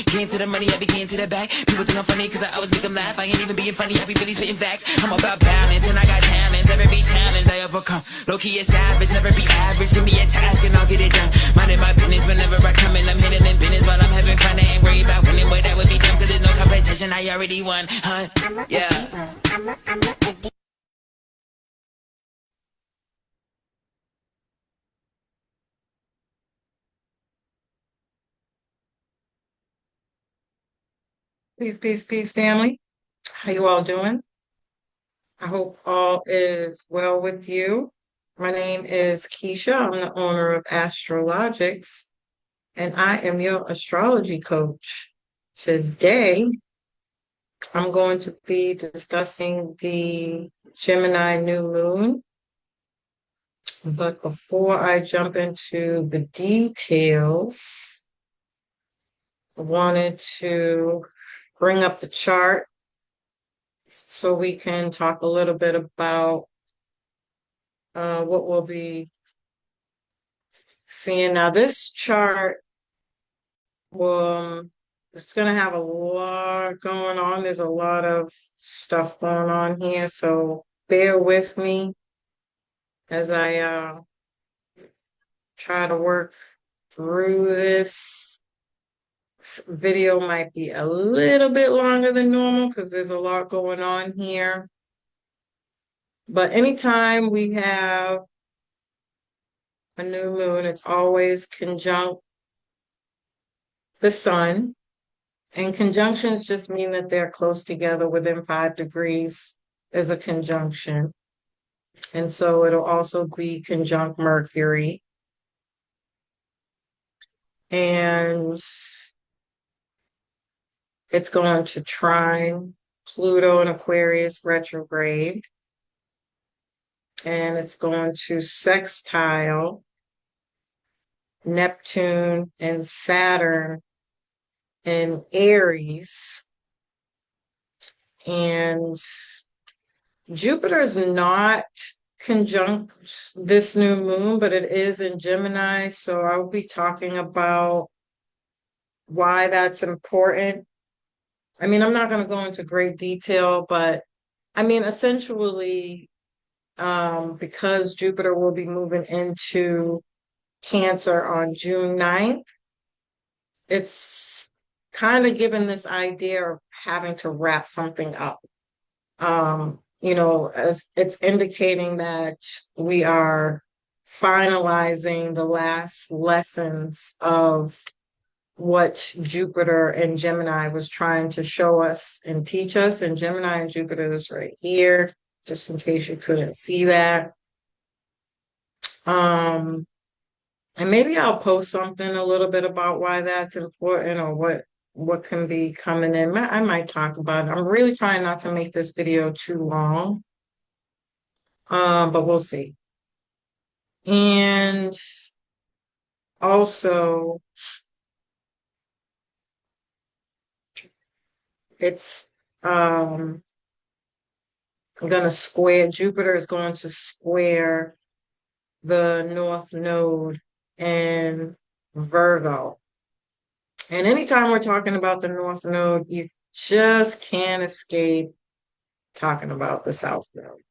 Getting to the money, I be getting to the back. People think I'm funny cause I always make them laugh. I ain't even being funny, I be really spitting facts. I'm about balance and I got talents. Every challenge I overcome. Low-key is savage, never be average. Give me a task and I'll get it done. Minding my business whenever I come in. I'm hitting in business while I'm having fun. I ain't worried about winning, but that would be dumb cause there's no competition. I already won, huh? Yeah. Peace, peace, peace, family. How you all doing? I hope all is well with you. My name is Keisha. I'm the owner of Astrologiks, and I am your astrology coach. Today, I'm going to be discussing the Gemini new moon. But before I jump into the details, I wanted to bring up the chart so we can talk a little bit about what we'll be seeing. Now, this chart will, it's going to have a lot going on. There's a lot of stuff going on here, so bear with me as I try to work through this. This video might be a little bit longer than normal because there's a lot going on here. But anytime we have a new moon, it's always conjunct the sun. And conjunctions just mean that they're close together within 5 degrees is a conjunction. And so it'll also be conjunct Mercury. And it's going to trine Pluto in Aquarius retrograde. And it's going to sextile Neptune and Saturn in Aries. And Jupiter is not conjunct this new moon, but it is in Gemini. So I will be talking about why that's important. I mean, I'm not going to go into great detail, but I mean, essentially, because Jupiter will be moving into Cancer on June 9th, it's kind of given this idea of having to wrap something up. As it's indicating that we are finalizing the last lessons of what Jupiter and Gemini was trying to show us and teach us. And Gemini and Jupiter is right here, just in case you couldn't see that. And maybe I'll post something a little bit about why that's important or what can be coming in. I might talk about it. I'm really trying not to make this video too long, but we'll see. And also, it's going to square, Jupiter is going to square the North Node in Virgo. And anytime we're talking about the North Node, you just can't escape talking about the South Node.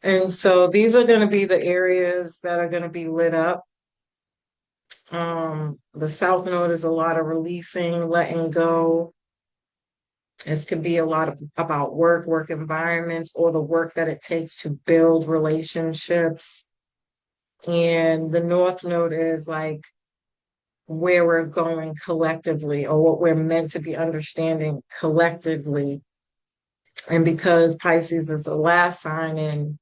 And so these are going to be the areas that are going to be lit up. The South Node is a lot of releasing, letting go. This could be a lot about work environments, or the work that it takes to build relationships. And the North Node is like where we're going collectively, or what we're meant to be understanding collectively. And because Pisces is the last sign, and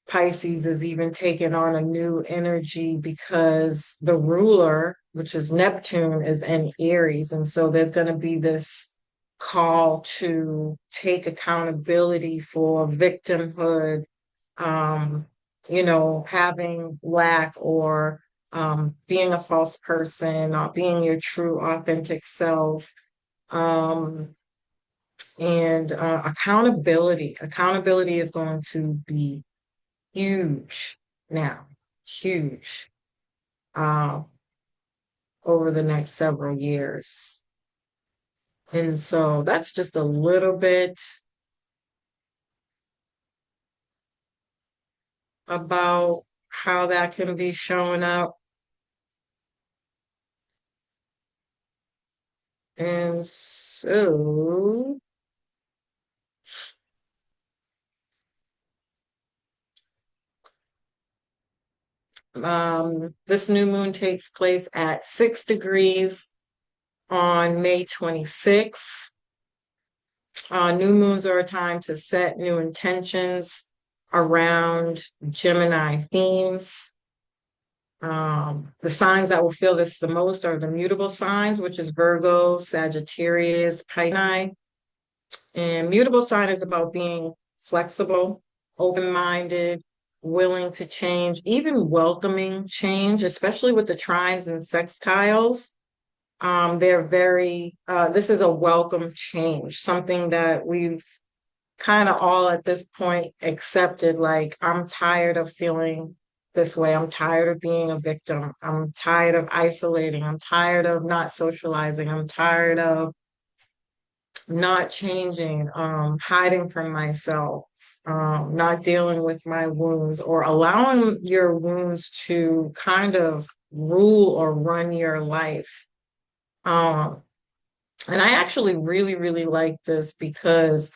Pisces is even taking on a new energy because the ruler, which is Neptune, is in Aries. And so there's going to be this call to take accountability for victimhood, having lack, or being a false person, or being your true authentic self. And accountability. Accountability is going to be huge now, huge. over the next several years. And so that's just a little bit about how that can be showing up. And so this new moon takes place at 6 degrees on May 26th. New moons are a time to set new intentions around Gemini themes. The signs that will feel this the most are the mutable signs, which is Virgo, Sagittarius, Pisces. And mutable sign is about being flexible, open-minded, willing to change, even welcoming change, especially with the trines and sextiles. They're very, this is a welcome change, something that we've kind of all at this point accepted. Like, I'm tired of feeling this way. I'm tired of being a victim. I'm tired of isolating. I'm tired of not socializing. I'm tired of not changing, hiding from myself, not dealing with my wounds, or allowing your wounds to kind of rule or run your life. And I actually really, really like this because,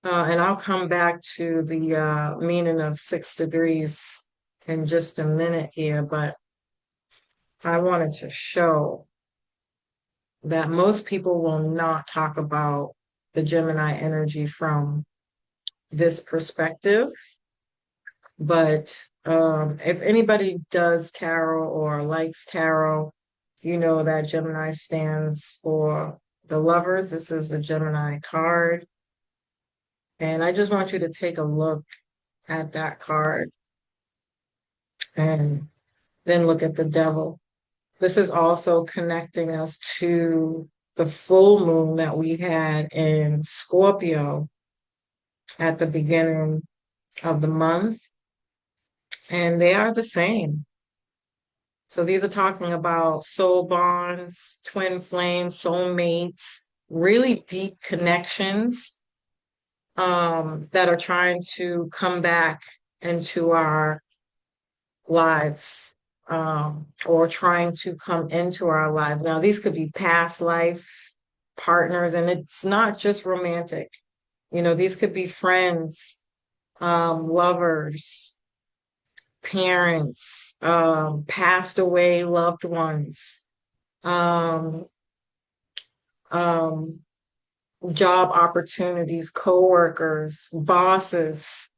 and I'll come back to the meaning of 6 degrees in just a minute here, but I wanted to show that most people will not talk about the Gemini energy from this perspective. But if anybody does tarot or likes tarot, you know that Gemini stands for the lovers. This is the Gemini card. And I just want you to take a look at that card and then look at the devil. This is also connecting us to the full moon that we had in Scorpio at the beginning of the month. And they are the same. So these are talking about soul bonds, twin flames, soulmates, really deep connections that are trying to come back into our lives, or trying to come into our life. Now, these could be past life partners, and it's not just romantic. You know, these could be friends, lovers, parents, passed away loved ones, um, um, job opportunities, coworkers, bosses,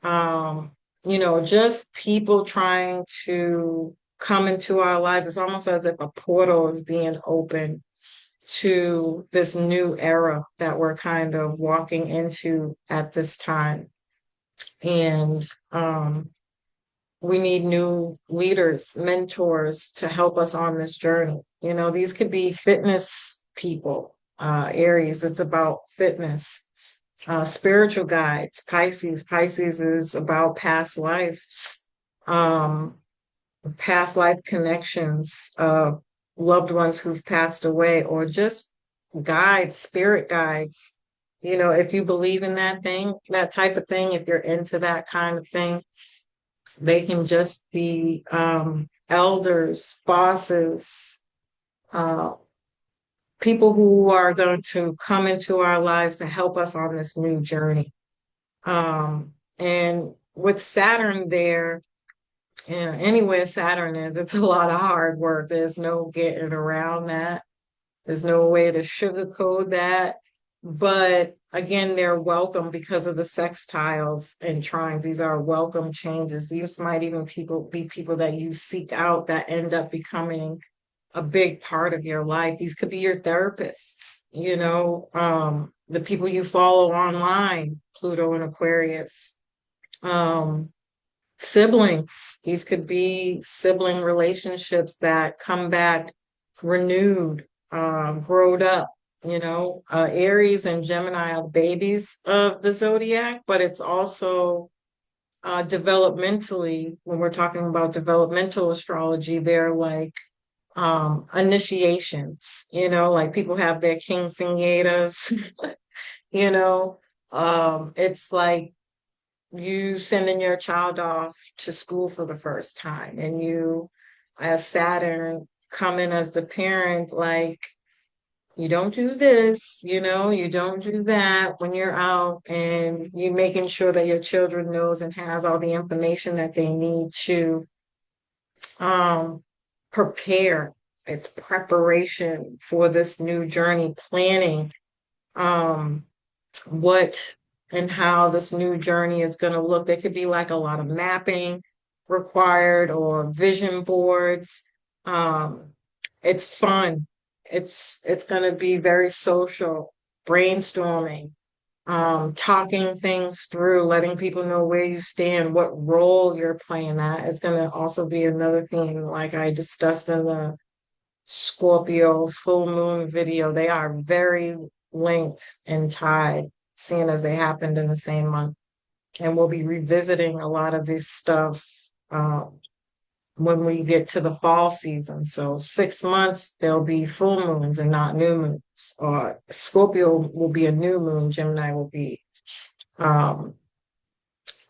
you know, just people trying to come into our lives. It's almost as if a portal is being opened to this new era that we're kind of walking into at this time. And we need new leaders, mentors to help us on this journey. You know, these could be fitness people, Aries, it's about fitness. Spiritual guides, Pisces. Pisces is about past lives, past life connections, loved ones who've passed away, or just guides, spirit guides. You know, if you believe in that thing, that type of thing, if you're into that kind of thing, they can just be elders, bosses, people who are going to come into our lives to help us on this new journey. And with Saturn there, anywhere Saturn is, it's a lot of hard work. There's no getting around that. There's no way to sugarcoat that. But again, they're welcome because of the sextiles and trines. These are welcome changes. These might even be people that you seek out that end up becoming a big part of your life. These could be your therapists, you know, the people you follow online, Pluto and Aquarius, siblings. These could be sibling relationships that come back renewed, growed up. You know, Aries and Gemini are babies of the zodiac, but it's also developmentally, when we're talking about developmental astrology, they're like initiations, like people have their quinceañeras, you know. It's like you sending your child off to school for the first time, and you, as Saturn, come in as the parent, like, you don't do this, you don't do that when you're out, and you making sure that your children knows and has all the information that they need to um prepare. It's preparation for this new journey, planning um what and how this new journey is going to look. There could be like a lot of mapping required or vision boards. Um, it's fun. It's going to be very social, brainstorming, talking things through, letting people know where you stand, what role you're playing. That is going to also be another thing, like I discussed in the Scorpio full moon video. They are very linked and tied, seeing as they happened in the same month. And we'll be revisiting a lot of this stuff when we get to the fall season. So 6 months, there'll be full moons and not new moons. Or Scorpio will be a new moon, Gemini will be um,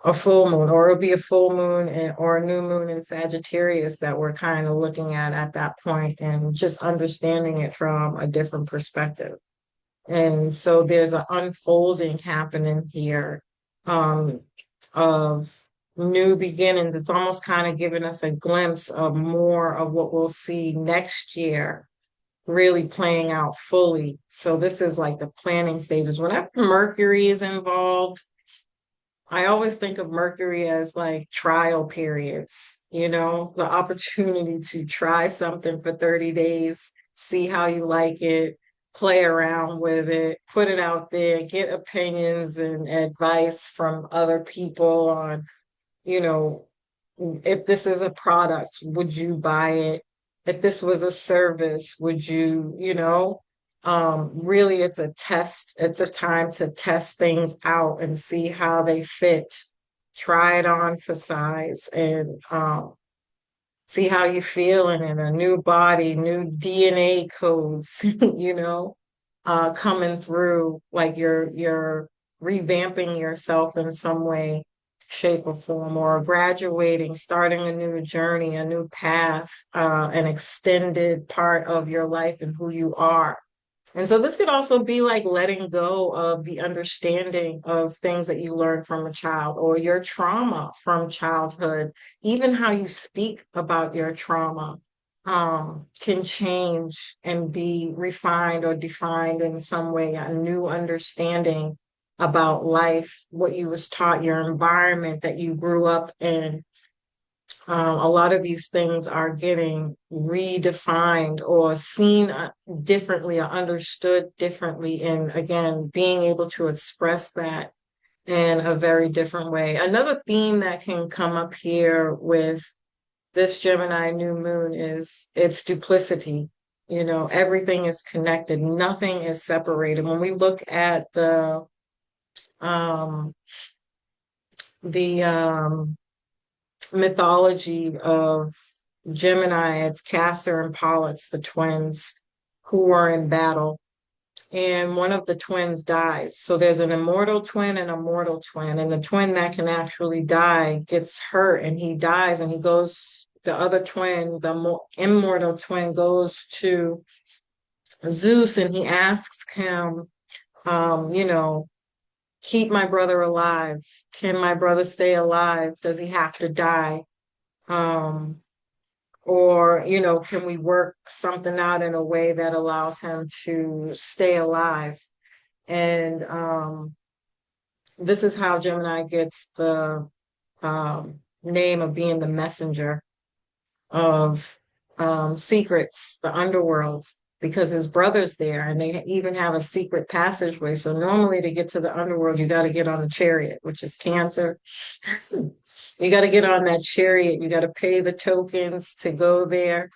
a full moon, or it'll be a full moon or a new moon in Sagittarius that we're kind of looking at that point, and just understanding it from a different perspective. And so there's an unfolding happening here of new beginnings. It's almost kind of giving us a glimpse of more of what we'll see next year really playing out fully. So this is like the planning stages. Whenever Mercury is involved, I always think of Mercury as like trial periods, the opportunity to try something for 30 days, see how you like it, play around with it, put it out there, get opinions and advice from other people on, you know, if this is a product, would you buy it? If this was a service, would you, really it's a test. It's a time to test things out and see how they fit. Try it on for size and see how you feel in it. A new body, new DNA codes, coming through, like you're revamping yourself in some way, shape, or form, or graduating, starting a new journey, a new path, an extended part of your life and who you are. And so this could also be like letting go of the understanding of things that you learned from a child or your trauma from childhood. Even how you speak about your trauma can change and be refined or defined in some way, a new understanding about life, what you was taught, your environment that you grew up in. A lot of these things are getting redefined or seen differently or understood differently. And again, being able to express that in a very different way. Another theme that can come up here with this Gemini new moon is its duplicity. Everything is connected, nothing is separated. When we look at um, the mythology of Gemini, it's Castor and Pollux, the twins who were in battle. And one of the twins dies. So there's an immortal twin and a mortal twin. And the twin that can actually die gets hurt and he dies, and the other twin, the immortal twin, goes to Zeus and he asks him, keep my brother alive. Can my brother stay alive? Does he have to die? Or, can we work something out in a way that allows him to stay alive? And this is how Gemini gets the name of being the messenger of secrets, the underworld, because his brother's there and they even have a secret passageway. So normally to get to the underworld, you got to get on the chariot, which is Cancer. You got to get on that chariot. You got to pay the tokens to go there.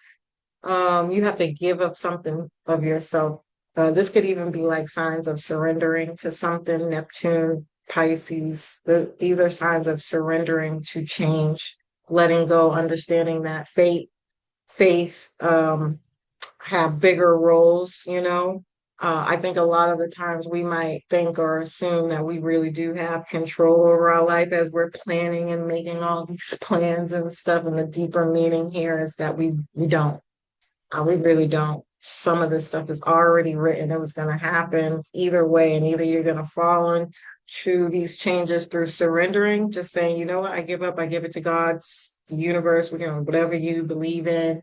You have to give up something of yourself. This could even be like signs of surrendering to something, Neptune. Pisces. These are signs of surrendering to change, letting go, understanding that faith, have bigger roles, you know. I think a lot of the times we might think or assume that we really do have control over our life as we're planning and making all these plans and stuff. And the deeper meaning here is that we don't. We really don't. Some of this stuff is already written. It was going to happen either way, and either you're going to fall into these changes through surrendering, just saying, you know what, I give up. I give it to God's the universe. You know, whatever you believe in,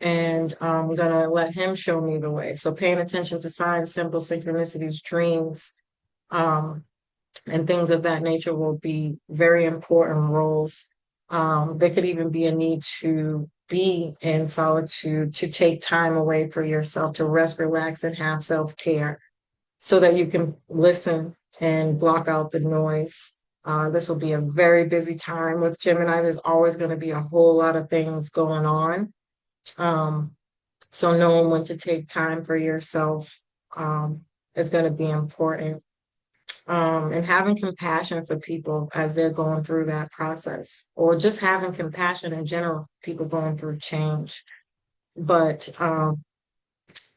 and I'm gonna let him show me the way. So paying attention to signs, symbols, synchronicities, dreams, um, and things of that nature will be very important roles. There could even be a need to be in solitude, to take time away for yourself, to rest, relax, and have self-care so that you can listen and block out the noise. This will be a very busy time with Gemini. There's always going to be a whole lot of things going on. Um, so knowing when to take time for yourself is going to be important. And having compassion for people as they're going through that process, or just having compassion in general, people going through change. But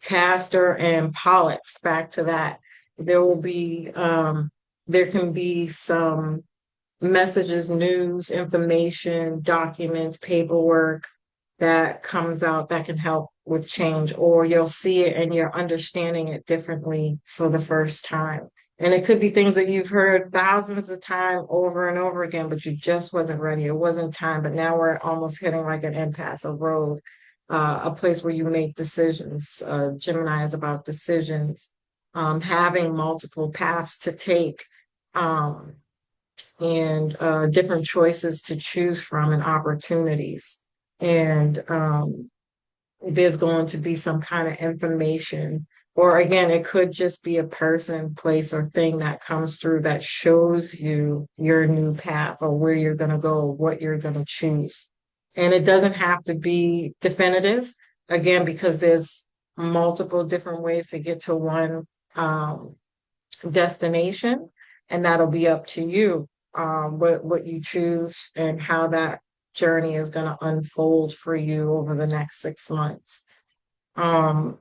Castor and Pollux, back to that, there will be, there can be some messages, news, information, documents, paperwork that comes out that can help with change, or you'll see it and you're understanding it differently for the first time. And it could be things that you've heard thousands of times over and over again, but you just wasn't ready. It wasn't time, but now we're almost hitting like an impasse, a road, a place where you make decisions. Gemini is about decisions, having multiple paths to take, and different choices to choose from and opportunities. And there's going to be some kind of information, or again, it could just be a person, place, or thing that comes through that shows you your new path or where you're going to go, what you're going to choose. And it doesn't have to be definitive, again, because there's multiple different ways to get to one destination, and that'll be up to you, what you choose and how that journey is going to unfold for you over the next 6 months. And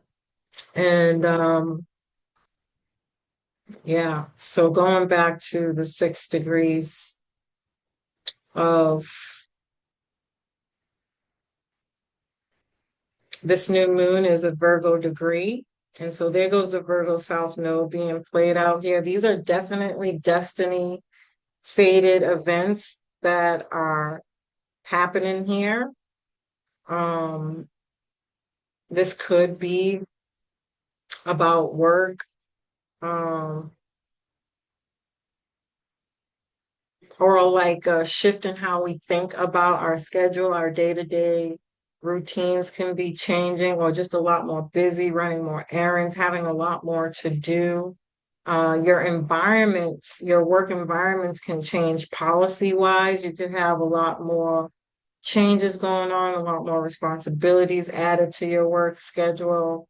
yeah, so going back to the 6 degrees of this new moon is a Virgo degree. And so there goes the Virgo South Node being played out here. These are definitely destiny fated events that are happening here. This could be about work, or like a shift in how we think about our schedule, our day-to-day routines can be changing, or just a lot more busy, running more errands, having a lot more to do. Your environments, your work environments can change policy-wise. You could have a lot more changes going on, a lot more responsibilities added to your work schedule.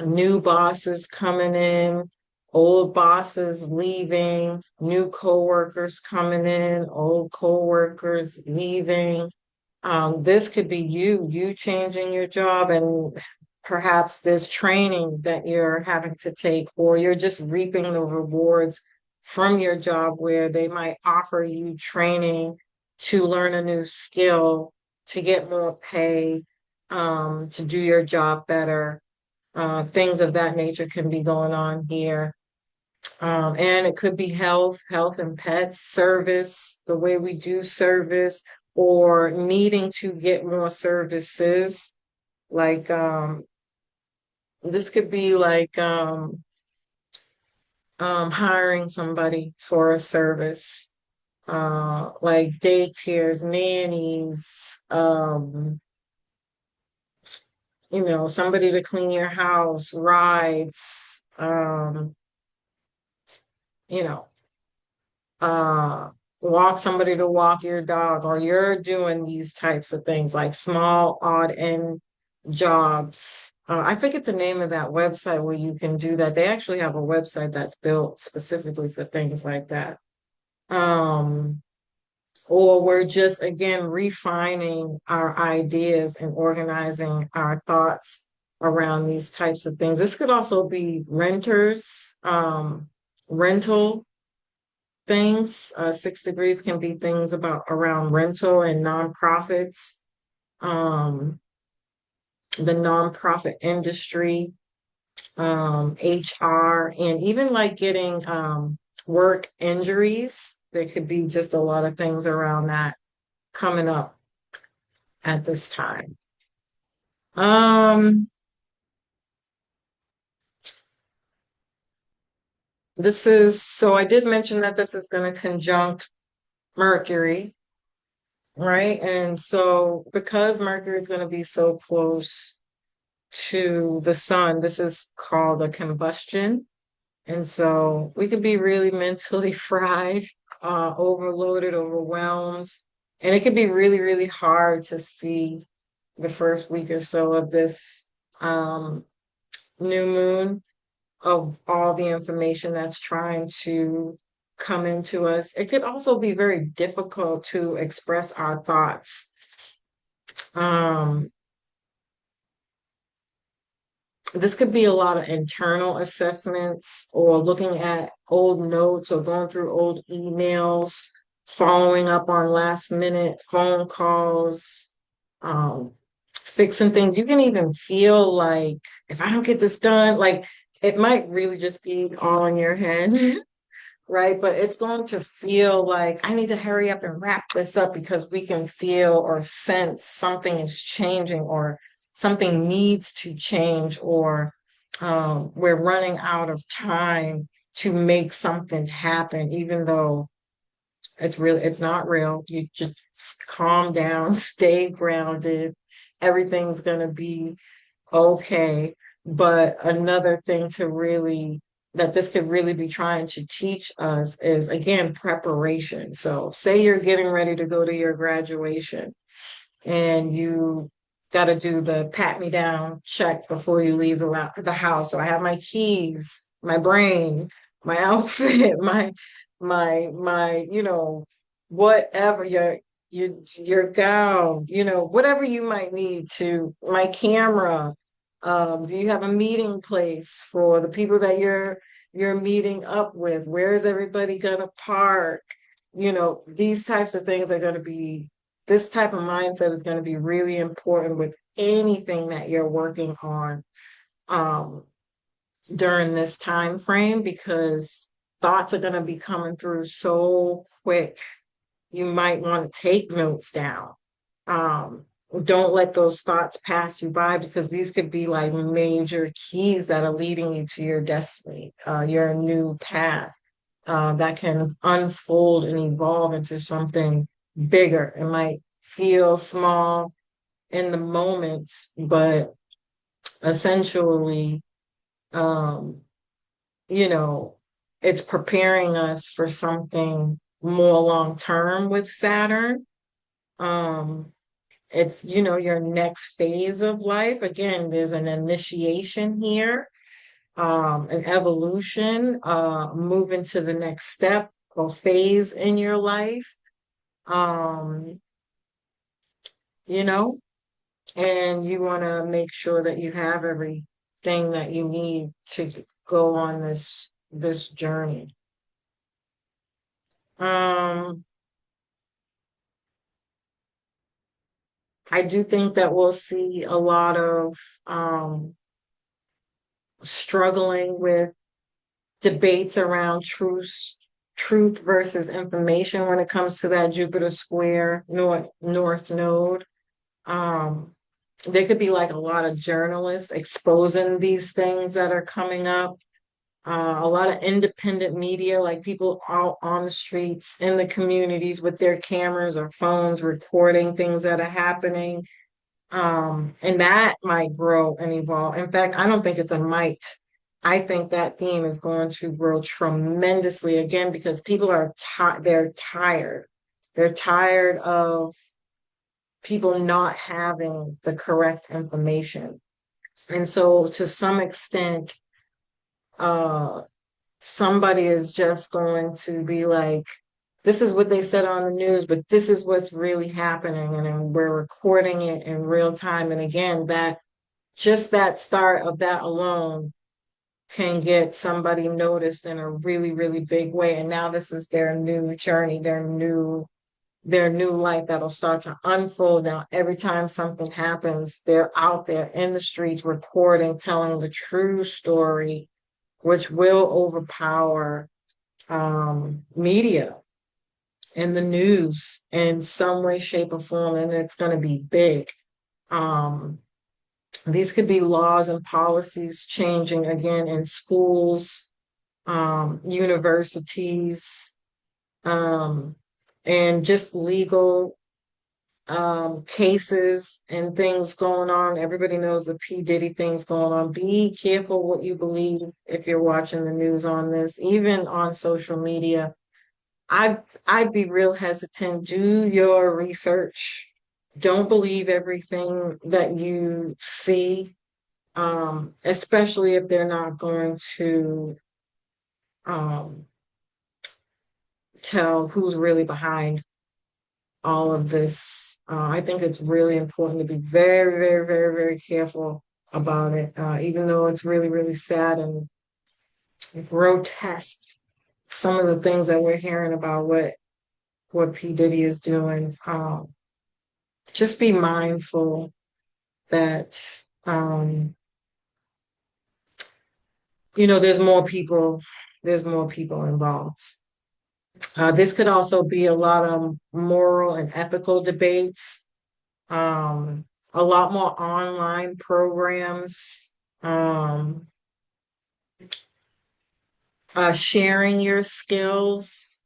New bosses coming in, old bosses leaving, new coworkers coming in, old coworkers leaving. This could be you changing your job, and perhaps there's training that you're having to take, or you're just reaping the rewards from your job where they might offer you training to learn a new skill, to get more pay, to do your job better. Things of that nature can be going on here. And it could be health and pets, service, the way we do service, or needing to get more services. Like, this could be like hiring somebody for a service, like daycares, nannies, somebody to clean your house, rides, you know, walk somebody to walk your dog, or you're doing these types of things, like small odd end jobs. I forget the name of that website where you can do that. They actually have a website that's built specifically for things like that. Um, or we're just again refining our ideas and organizing our thoughts around these types of things. This could also be renters, rental things. 6 degrees can be things about around rental and nonprofits, um, the nonprofit industry, HR, and even like getting work injuries. There could be just a lot of things around that coming up at this time. Um, this is so I did mention that this is going to conjunct Mercury, right? And so because Mercury is going to be so close to the sun, this is called a combustion. And so we could be really mentally fried, overloaded, overwhelmed. And it could be really, really hard to see the first week or so of this um, new moon, of all the information that's trying to come into us. It could also be very difficult to express our thoughts. Um, this could be a lot of internal assessments or looking at old notes or going through old emails, following up on last minute phone calls, um, fixing things. You can even feel like if I don't get this done, like it might really just be all in your head. Right? But it's going to feel like I need to hurry up and wrap this up because we can feel or sense something is changing or something needs to change or we're running out of time to make something happen, even though it's not real. You just calm down, stay grounded. Everything's going to be okay. But another thing to really that this could really be trying to teach us is again preparation. So say you're getting ready to go to your graduation and you got to do the pat me down check before you leave the house. So I have my keys, my brain, my outfit, my whatever your gown, whatever you might need to my camera. Do you have a meeting place for the people that you're meeting up with? Where is everybody gonna park? These types of things are going to be this type of mindset is going to be really important with anything that you're working on um, during this time frame because thoughts are going to be coming through so quick. You might want to take notes down. Um, don't let those thoughts pass you by because these could be like major keys that are leading you to your destiny, your new path that can unfold and evolve into something bigger. It might feel small in the moment, but essentially, um, you know, it's preparing us for something more long term with Saturn. Um, it's your next phase of life. Again, there's an initiation here, an evolution, moving to the next step or phase in your life. Um, you know, and you want to make sure that you have everything that you need to go on this journey. Um, I do think that we'll see a lot of um, struggling with debates around truth versus information when it comes to that Jupiter square north node. Um, there could be like a lot of journalists exposing these things that are coming up. A lot of independent media, like people out on the streets in the communities with their cameras or phones recording things that are happening. And that might grow and evolve. In fact, I don't think it's a might. I think that theme is going to grow tremendously again because people are they're tired. They're tired of people not having the correct information. And so to some extent, uh, somebody is just going to be like, this is what they said on the news, but this is what's really happening. And then we're recording it in real time. And again, that just that start of that alone can get somebody noticed in a really, really big way. And now this is their new journey, their new life that'll start to unfold. Now, every time something happens, they're out there in the streets reporting, telling the true story, which will overpower media and the news in some way, shape, or form, and it's going to be big. Um, these could be laws and policies changing again in schools, universities, and just legal cases and things going on. Everybody knows the P. Diddy things going on. Be careful what you believe if you're watching the news on this, even on social media. I'd be real hesitant. Do your research. Don't believe everything that you see, especially if they're not going to um, tell who's really behind all of this. I think it's really important to be very, very, very, very careful about it, even though it's really, really sad and grotesque. Some of the things that we're hearing about what P. Diddy is doing. Just be mindful that there's more people involved. This could also be a lot of moral and ethical debates, a lot more online programs, sharing your skills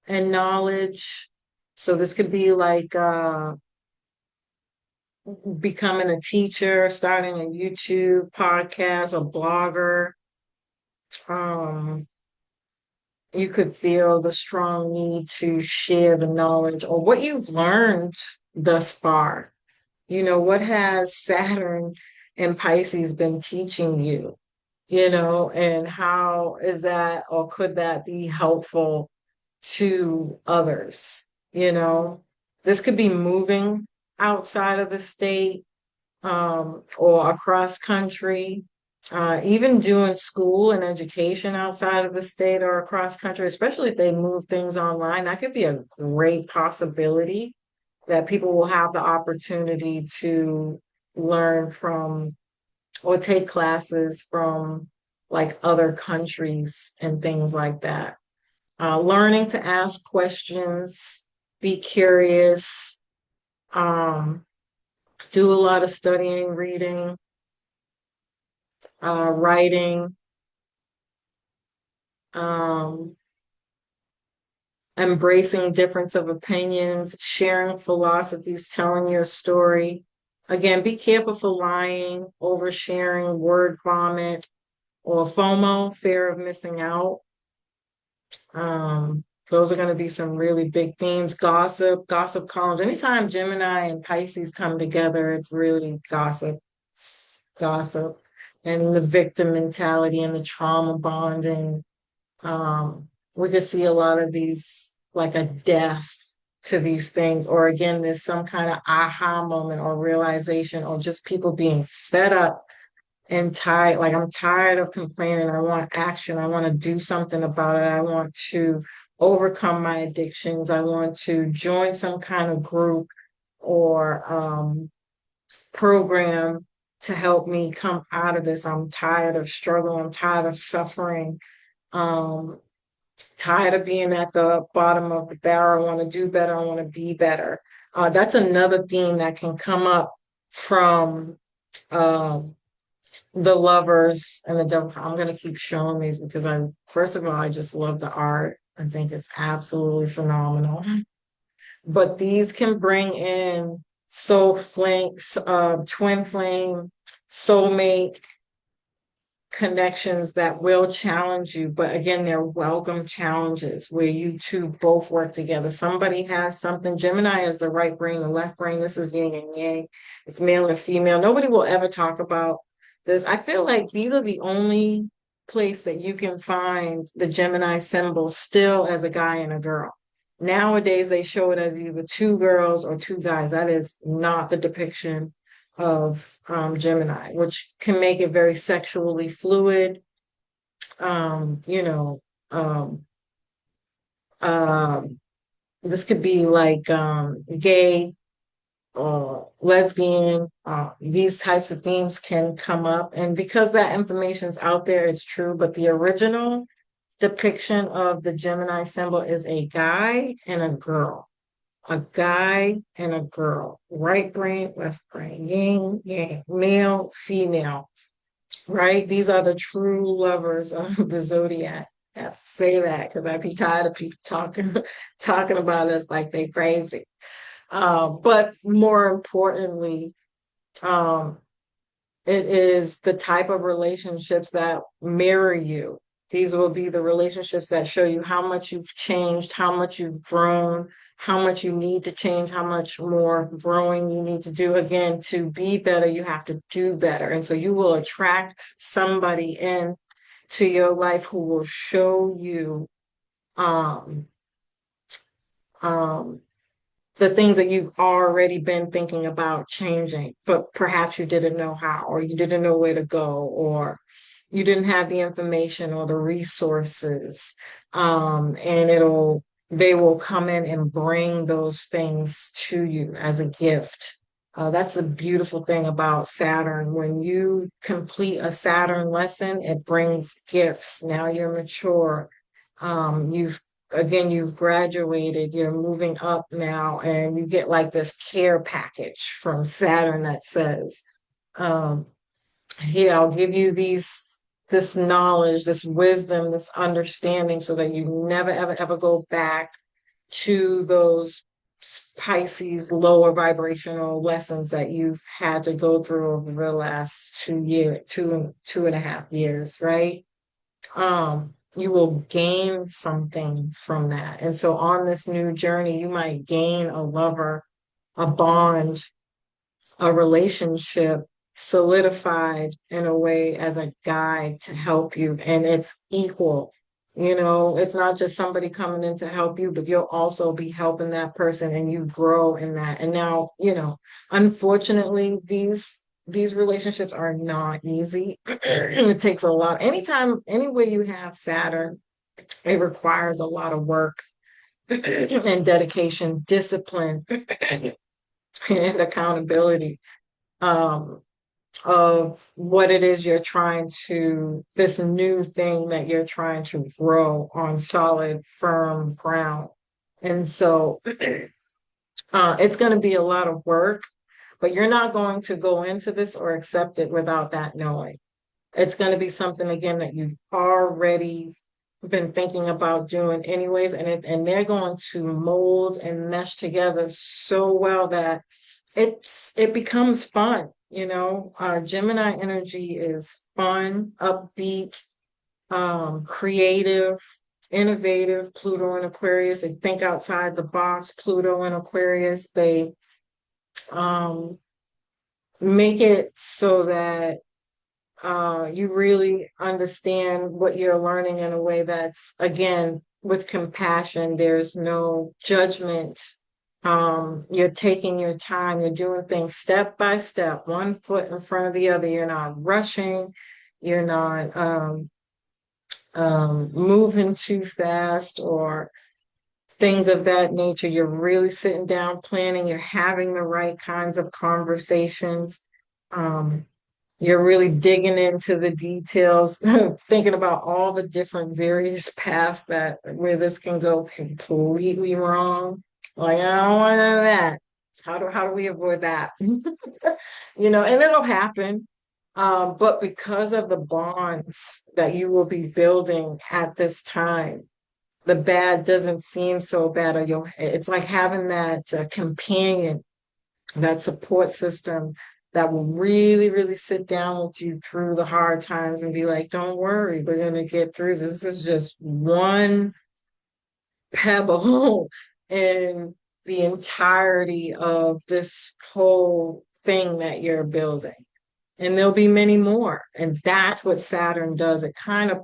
and knowledge. So this could be like becoming a teacher, starting a YouTube podcast, a blogger. You could feel the strong need to share the knowledge or what you've learned thus far. What has Saturn and Pisces been teaching you, and how is that or could that be helpful to others? This could be moving outside of the state, or across country, even doing school and education outside of the state or across country, especially if they move things online. That could be a great possibility that people will have the opportunity to learn from or take classes from like other countries and things like that. Learning to ask questions, be curious, do a lot of studying, reading, writing, embracing difference of opinions, sharing philosophies, telling your story. Again, be careful for lying, oversharing, word vomit, or FOMO, fear of missing out. Those are going to be some really big themes. Gossip columns. Anytime Gemini and Pisces come together, it's really gossip, and the victim mentality and the trauma bonding. We could see a lot of these, like a death to these things, or again, there's some kind of aha moment or realization, or just people being fed up and tired. Like, I'm tired of complaining. I want action. I want to do something about it. I want to overcome my addictions. I want to join some kind of group or program to help me come out of this. I'm tired of struggling. I'm tired of suffering. Tired of being at the bottom of the barrel. I want to do better. I want to be better. That's another theme that can come up from the Lovers and the Devil. I'm going to keep showing these because first of all, I just love the art. I think it's absolutely phenomenal. But these can bring in twin flame, soulmate connections that will challenge you, but again, they're welcome challenges where you two both work together. Somebody has something. Gemini is the right brain, the left brain. This is yin and yang. It's male and female. Nobody will ever talk about this. I feel like these are the only place that you can find the Gemini symbol still as a guy and a girl. Nowadays, they show it as either two girls or two guys. That is not the depiction of Gemini, which can make it very sexually fluid. You know, this could be like gay or lesbian. These types of themes can come up, and because that information's out there, it's true. But the original depiction of the Gemini symbol is a guy and a girl. A guy and a girl, right brain, left brain, yin, yang, male, female, right? These are the true lovers of the zodiac. I have to say that because I'd be tired of people talking about us like they crazy. But more importantly, um, it is the type of relationships that mirror you. These will be the relationships that show you how much you've changed, how much you've grown, how much you need to change, how much more growing you need to do. Again, to be better, you have to do better. And so you will attract somebody in to your life who will show you um, um, the things that you've already been thinking about changing, but perhaps you didn't know how, or you didn't know where to go, or you didn't have the information or the resources. And they will come in and bring those things to you as a gift. That's the beautiful thing about Saturn. When you complete a Saturn lesson, it brings gifts. Now you're mature. You've graduated, you're moving up now, and you get like this care package from Saturn that says, here, I'll give you this knowledge, this wisdom, this understanding so that you never, ever, ever go back to those Pisces lower vibrational lessons that you've had to go through over the last 2.5 years, right? You will gain something from that. And so on this new journey, you might gain a lover, a bond, a relationship solidified in a way as a guide to help you. And it's equal. It's not just somebody coming in to help you, but you'll also be helping that person and you grow in that. And now, unfortunately, these relationships are not easy. It takes a lot. Anywhere you have Saturn, it requires a lot of work and dedication, discipline, and accountability of what it is this new thing that you're trying to grow on solid, firm ground. And so it's going to be a lot of work, but you're not going to go into this or accept it without that knowing. It's going to be something, again, that you've already been thinking about doing anyways, and they're going to mold and mesh together so well that it becomes fun. Gemini energy is fun, upbeat, creative, innovative. Pluto and Aquarius, they think outside the box. Pluto and Aquarius, they make it so that you really understand what you're learning in a way that's, again, with compassion. There's no judgment. You're taking your time. You're doing things step by step, one foot in front of the other. You're not rushing. You're not moving too fast or things of that nature. You're really sitting down, planning. You're having the right kinds of conversations. You're really digging into the details, thinking about all the different various paths where this can go completely wrong. Like, I don't want none of that. How do we avoid that? And it'll happen. But because of the bonds that you will be building at this time, the bad doesn't seem so bad. It's like having that companion, that support system that will really, really sit down with you through the hard times and be like, don't worry, we're going to get through this. This is just one pebble in the entirety of this whole thing that you're building. And there'll be many more. And that's what Saturn does. It kind of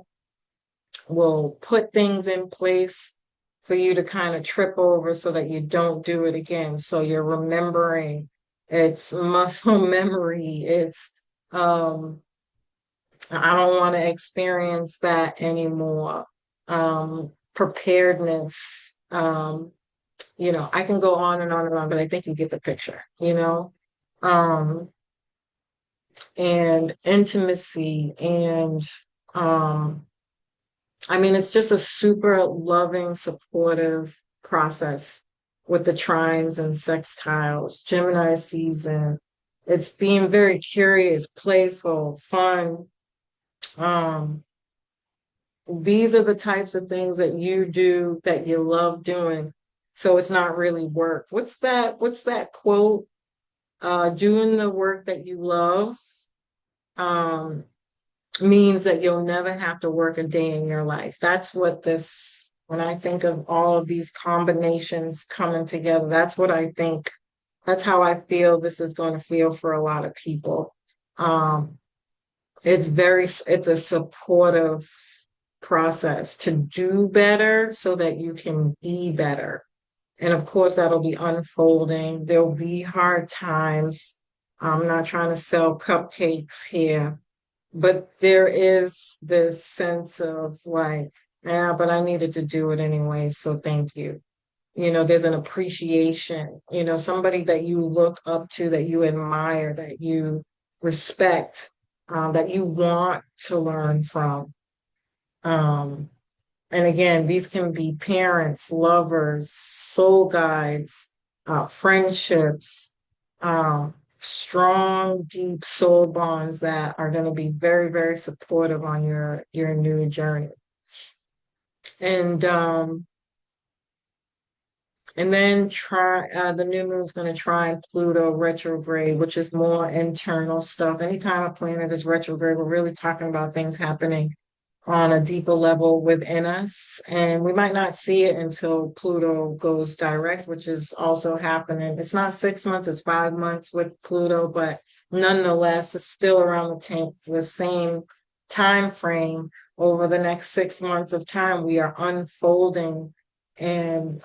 will put things in place for you to kind of trip over so that you don't do it again. So you're remembering, it's muscle memory. It's I don't want to experience that anymore. Preparedness. I can go on and on and on, but I think you get the picture. Um, and intimacy and I mean, it's just a super loving, supportive process with the trines and sextiles, Gemini season. It's being very curious, playful, fun. Um, these are the types of things that you do that you love doing. So it's not really work. What's that quote? Doing the work that you love, um, means that you'll never have to work a day in your life. That's what when I think of all of these combinations coming together, that's what I think, that's how I feel this is going to feel for a lot of people. Um, it's a supportive process to do better so that you can be better. And of course, that'll be unfolding. There'll be hard times. I'm not trying to sell cupcakes here, but there is this sense of like, yeah, but I needed to do it anyway, so thank you. There's an appreciation, somebody that you look up to, that you admire, that you respect, that you want to learn from. Um, and again, these can be parents, lovers, soul guides, friendships, strong, deep soul bonds that are going to be very, very supportive on your new journey. And then the new moon's going to try Pluto retrograde, which is more internal stuff. Anytime a planet is retrograde, we're really talking about things happening on a deeper level within us. And we might not see it until Pluto goes direct, which is also happening. It's not 6 months, it's 5 months with Pluto, but nonetheless, it's still around the same time frame. Over the next 6 months of time, we are unfolding and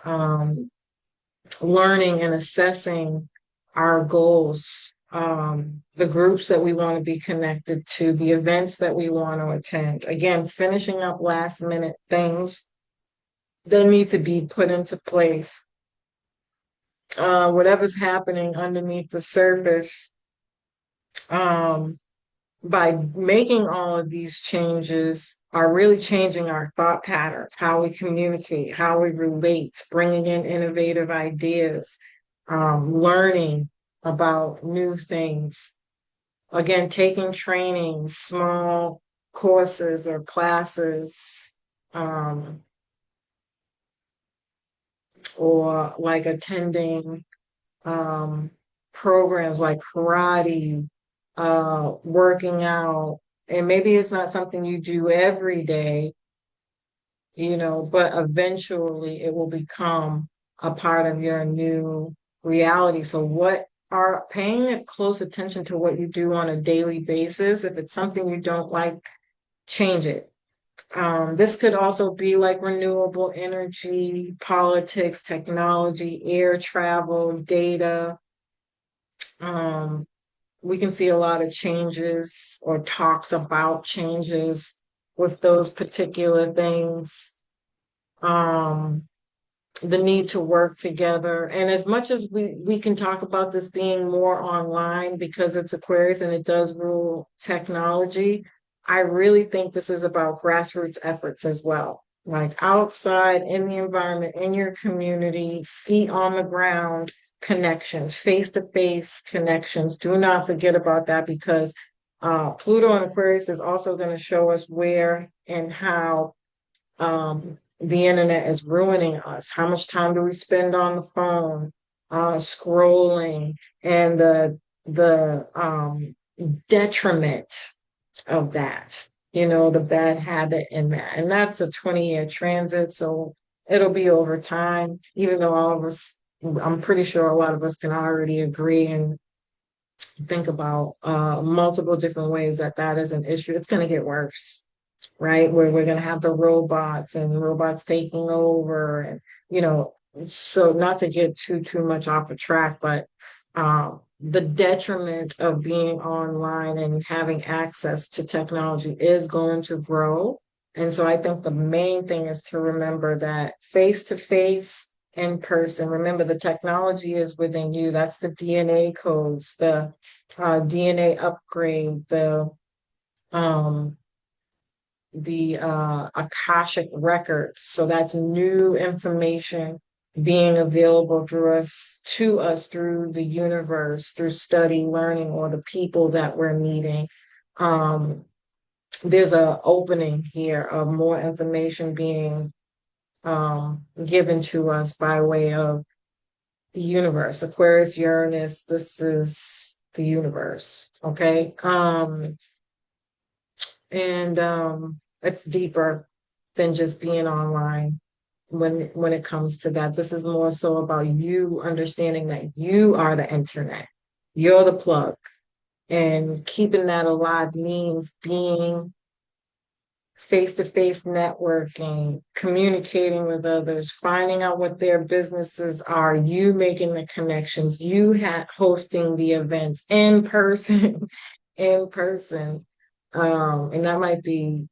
learning and assessing our goals, the groups that we want to be connected to, the events that we want to attend. Again, finishing up last minute things that need to be put into place. Whatever's happening underneath the surface, by making all of these changes are really changing our thought patterns, how we communicate, how we relate, bringing in innovative ideas, learning about new things. Again, taking training, small courses or classes, or like attending programs like karate, working out. And maybe it's not something you do every day, but eventually it will become a part of your new reality. So paying close attention to what you do on a daily basis. If it's something you don't like, change it. This could also be like renewable energy, politics, technology, air travel, data. We can see a lot of changes or talks about changes with those particular things. The need to work together. And as much as we can talk about this being more online because it's Aquarius and it does rule technology, I really think this is about grassroots efforts as well. Like outside in the environment, in your community, feet on the ground, connections, face-to-face connections. Do not forget about that because Pluto and Aquarius is also going to show us where and how the internet is ruining us. How much time do we spend on the phone, scrolling, and the detriment of that, the bad habit in that. And that's a 20-year transit. So it'll be over time, even though all of us, I'm pretty sure a lot of us can already agree and think about multiple different ways that that is an issue. It's going to get worse, right? Where we're going to have the robots and robots taking over, and so not to get too much off of track, but the detriment of being online and having access to technology is going to grow. And so I think the main thing is to remember that face to face, in person. Remember, the technology is within you. That's the DNA codes, the DNA upgrade, um, the Akashic records. So that's new information being available to us through the universe, through study, learning, or the people that we're meeting. Um, there's a opening here of more information being given to us by way of the universe. Aquarius, Uranus, this is the universe. Okay. And it's deeper than just being online when it comes to that. This is more so about you understanding that you are the internet. You're the plug. And keeping that alive means being face-to-face networking, communicating with others, finding out what their businesses are, you making the connections, you hosting the events in person, in person. And that might be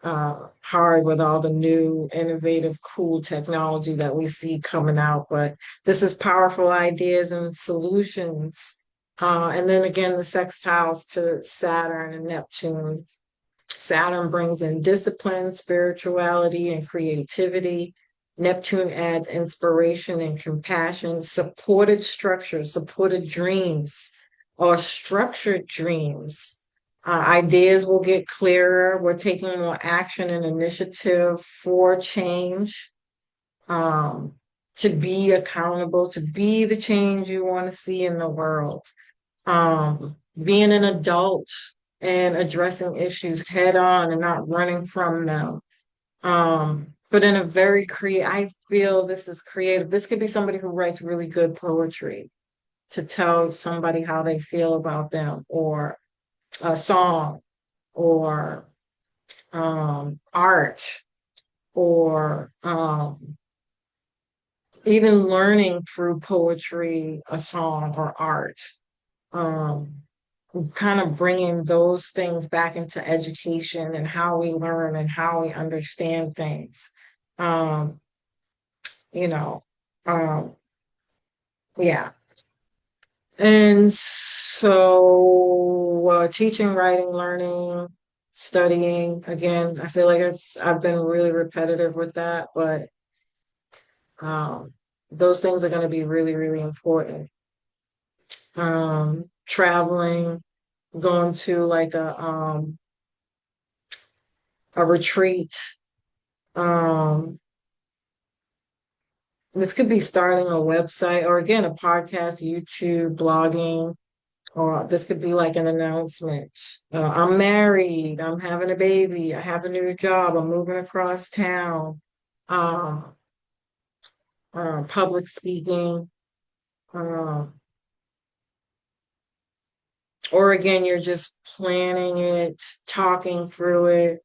hard with all the new, innovative, cool technology that we see coming out, but this is powerful ideas and solutions. And then again, the sextiles to Saturn and Neptune. Saturn brings in discipline, spirituality, and creativity. Neptune adds inspiration and compassion, supported structures, supported dreams, or structured dreams. Ideas will get clearer. We're taking more action and initiative for change, to be accountable, to be the change you want to see in the world. Being an adult and addressing issues head on and not running from them. But in a very I feel this is creative. This could be somebody who writes really good poetry to tell somebody how they feel about them, or a song, or art, or even learning through poetry, a song, or art. Um, kind of bringing those things back into education and how we learn and how we understand things. Um, you know, um, yeah. And so, teaching, writing, learning, studying, again, I feel like I've been really repetitive with that, but um, those things are going to be really, really important. Traveling, going to like a retreat. Um, this could be starting a website, or again, a podcast, YouTube, blogging, or this could be like an announcement. I'm married, I'm having a baby, I have a new job, I'm moving across town. Um, Public speaking. Um, or again, you're just planning it, talking through it,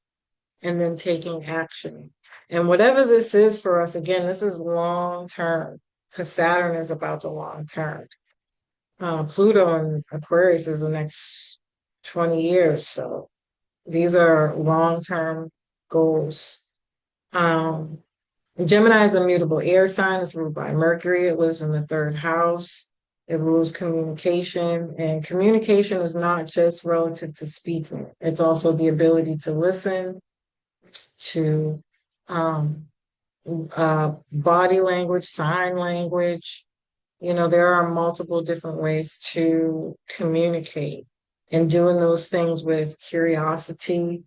and then taking action. And whatever this is for us, again, this is long term, because Saturn is about the long term. Pluto in Aquarius is the next 20 years. So these are long term goals. Um, Gemini is a mutable air sign. It's ruled by Mercury. It lives in the third house. It rules communication. And communication is not just relative to speaking, it's also the ability to listen, to um, body language, sign language. There are multiple different ways to communicate, and doing those things with curiosity.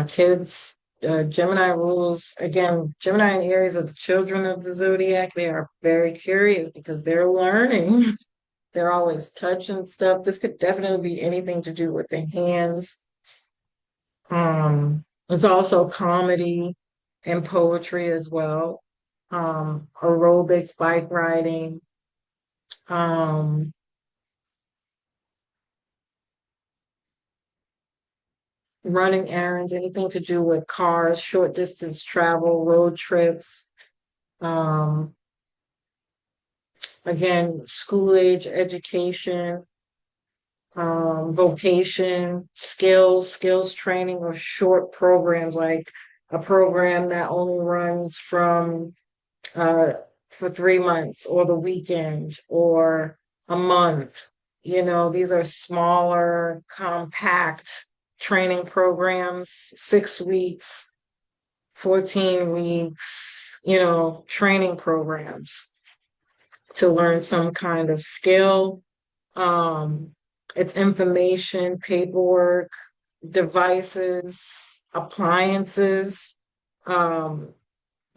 Kids, Gemini rules, again, Gemini and Aries are the children of the zodiac. They are very curious because they're learning. They're always touching stuff. This could definitely be anything to do with the hands. It's also comedy and poetry as well. Aerobics, bike riding, um, running errands, anything to do with cars, short distance travel, road trips. Um, again, school age education, vocation, skills training, or short programs like a program that only runs from uh, for 3 months or the weekend or a month. You know, these are smaller, compact training programs, 6 weeks, 14 weeks, training programs to learn some kind of skill. Um, it's information, paperwork, devices, appliances. Um,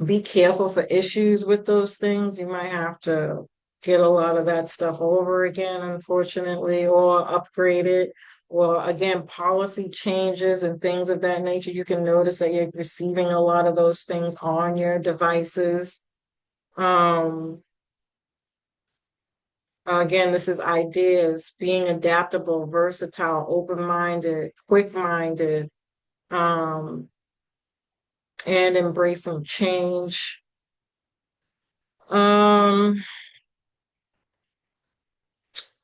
be careful for issues with those things. You might have to get a lot of that stuff over again, unfortunately, or upgrade it. Or again, policy changes and things of that nature. You can notice that you're receiving a lot of those things on your devices. Um, Again, this is ideas, being adaptable, versatile, open-minded, quick-minded, um, and embracing change. Um,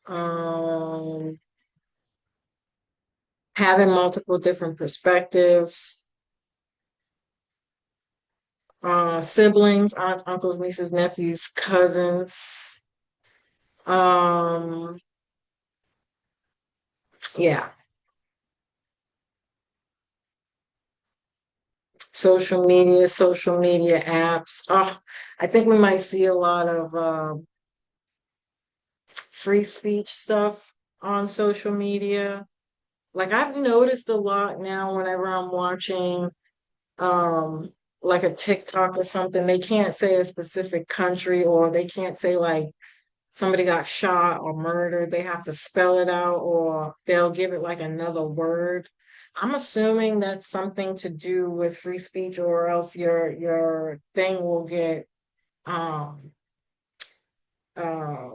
um, Having multiple different perspectives, siblings, aunts, uncles, nieces, nephews, cousins. Um, yeah, social media apps. Oh, I think we might see a lot of free speech stuff on social media. Like I've noticed a lot now whenever I'm watching um like a TikTok or something, they can't say a specific country or they can't say like somebody got shot or murdered. They have to spell it out or they'll give it like another word. I'm assuming that's something to do with free speech or else your thing will get um uh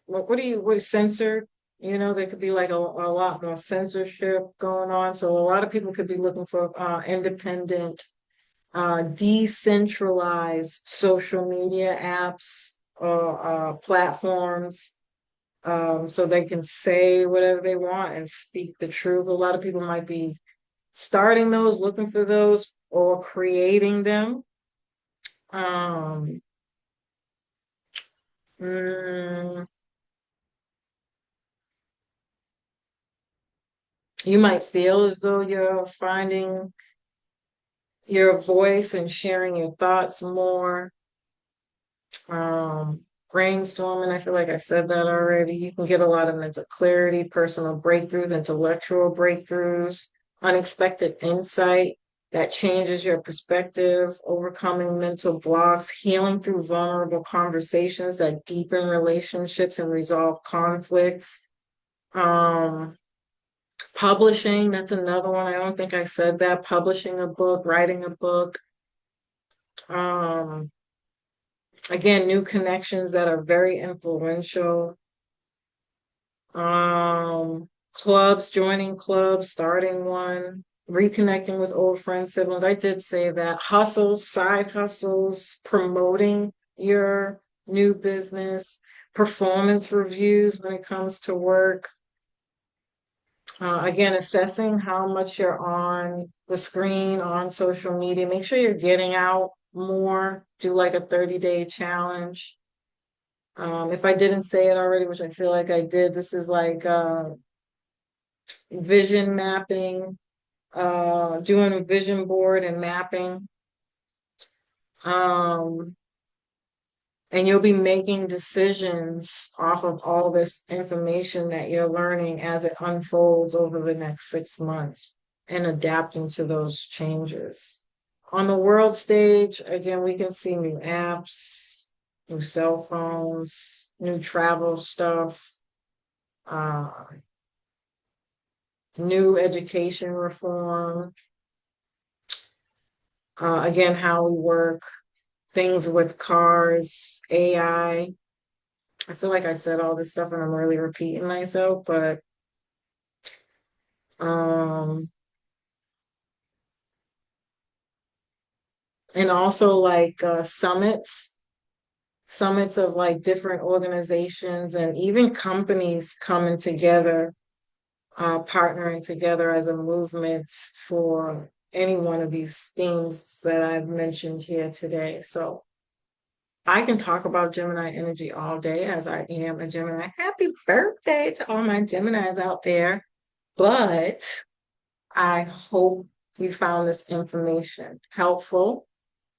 what is censored? There could be like a lot more censorship going on. So a lot of people could be looking for independent, decentralized social media apps or platforms, so they can say whatever they want and speak the truth. A lot of people might be starting those, looking for those, or creating them. Um, mm, you might feel as though you're finding your voice and sharing your thoughts more. Brainstorming, I feel like I said that already. You can get a lot of mental clarity, personal breakthroughs, intellectual breakthroughs, unexpected insight that changes your perspective, overcoming mental blocks, healing through vulnerable conversations that deepen relationships and resolve conflicts. Um, Publishing, that's another one. I don't think I said that. Publishing a book, writing a book. Um, again, new connections that are very influential. Clubs, joining clubs, starting one, reconnecting with old friends, siblings. I did say that. Hustles, side hustles, promoting your new business, performance reviews when it comes to work. Again, assessing how much you're on the screen, on social media. Make sure you're getting out more. Do like a 30-day challenge. If I didn't say it already, which I feel like I did, this is like vision mapping, doing a vision board and mapping. Um, and you'll be making decisions off of all this information that you're learning as it unfolds over the next 6 months and adapting to those changes. On the world stage, again, we can see new apps, new cell phones, new travel stuff, uh, new education reform, again, how we work, things with cars, AI. I feel like I said all this stuff and I'm really repeating myself, but um and also like summits of like different organizations and even companies coming together, partnering together as a movement for any one of these things that I've mentioned here today. So I can talk about Gemini energy all day as I am a Gemini. Happy birthday to all my Geminis out there. But I hope you found this information helpful.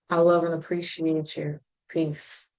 I love and appreciate you. Peace.